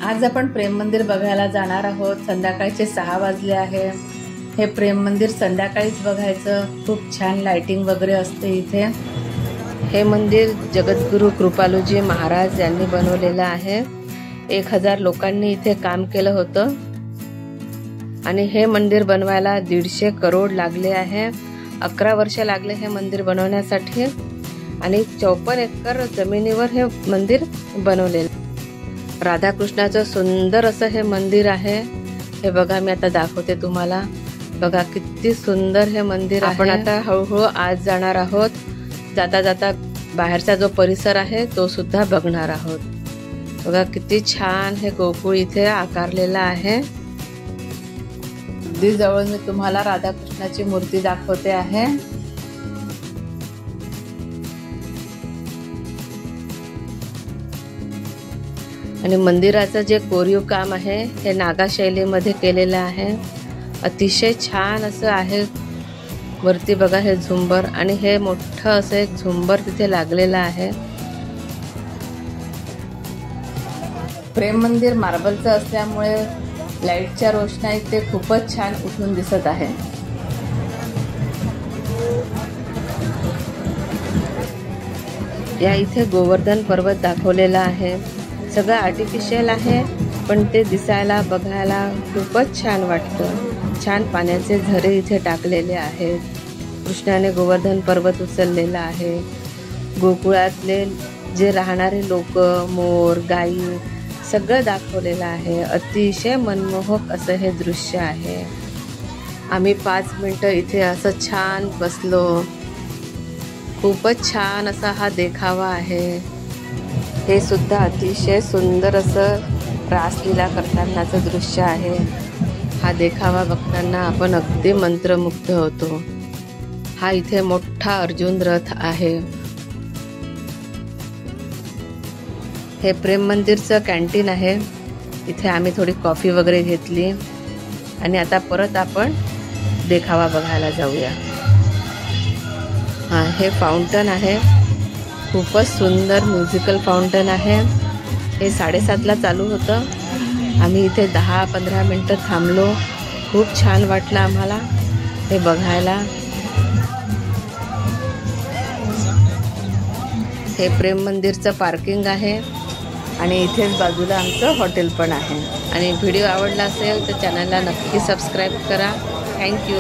आज आपण प्रेम मंदिर बघायला जाणार आहोत। संध्याकाळचे 6 वाजले आहे। हे प्रेम मंदिर संध्याकाळीच बघायचं, खूप छान लाइटिंग वगैरे असते इथे। हे मंदिर जगद्गुरु कृपालूजी महाराज यांनी बनवलेलं आहे। 1000 लोकांनी इथे काम केलं होतं आणि हे मंदिर बनवायला 150 करोड लागले आहे। 11 वर्ष लागले हे मंदिर बनवण्यासाठी आणि 54 एकर जमिनीवर हे मंदिर बनवलेलं। राधाकृष्णाचं सुंदर असं हे मंदिर आहे। हे बघा, मी आता दाखवते तुम्हाला। बघा किती सुंदर हे मंदिर आहे। आपण आता हळूहळू आज जाणार आहोत। जाता जाता बाहेरचा जो परिसर आहे तो सुद्धा बघणार आहोत। बघा किती छान हे गोकुळ इथे आकारलेलं आहे। अगदी जवळ मी तुम्हाला राधाकृष्णाची मूर्ती दाखवते आहे। आणि मंदिराचं जे कोरीव काम आहे हे नागा शैलीमध्ये केलेलं आहे। अतिशय छान असं आहे। वरती बघा हे झुंबर आणि हे मोठं असं एक झुंबर तिथे लागलेलं आहे। प्रेम मंदिर मार्बलचं असल्यामुळे लाईटच्या रोषणाईत ते खूपच छान उठून दिसत आहे। या इथे गोवर्धन पर्वत दाखवलेला आहे। सगळं आर्टिफिशियल आहे, पण ते दिसायला बघायला खूपच छान वाटतं। छान पाण्याचे झरे इथे टाकलेले आहेत। कृष्णाने गोवर्धन पर्वत उचललेला आहे। गोकुळातले जे राहणारे लोक, मोर, गायी सगळं दाखवलेलं आहे। अतिशय मनमोहक असं हे दृश्य आहे। आम्ही 5 मिनिटं इथे असं छान बसलो। खूपच छान असा हा देखावा आहे। हे सुद्धा अतिशय सुंदर असं रासलीला करतानाचं दृश्य आहे। हा देखावा बघताना आपण अगदी मंत्रमुग्ध होतो। हा इथे मोठा अर्जुन रथ आहे। हे प्रेम मंदिरचं कॅन्टीन आहे। इथे आम्ही थोडी कॉफी वगैरे घेतली आणि आता परत आपण देखावा बघायला जाऊया। हा हे फाउंटन आहे। खूपच सुंदर म्युझिकल फाउंटन आहे। हे 7:30ला चालू होतं। आम्ही इथे 10-15 मिनिटं थांबलो। खूप छान वाटलं आम्हाला हे बघायला। हे प्रेम मंदिरचं पार्किंग आहे आणि इथेच बाजूला आमचं हॉटेल पण आहे। आणि व्हिडिओ आवडला असेल तर चॅनलला नक्की सबस्क्राईब करा। थँक्यू।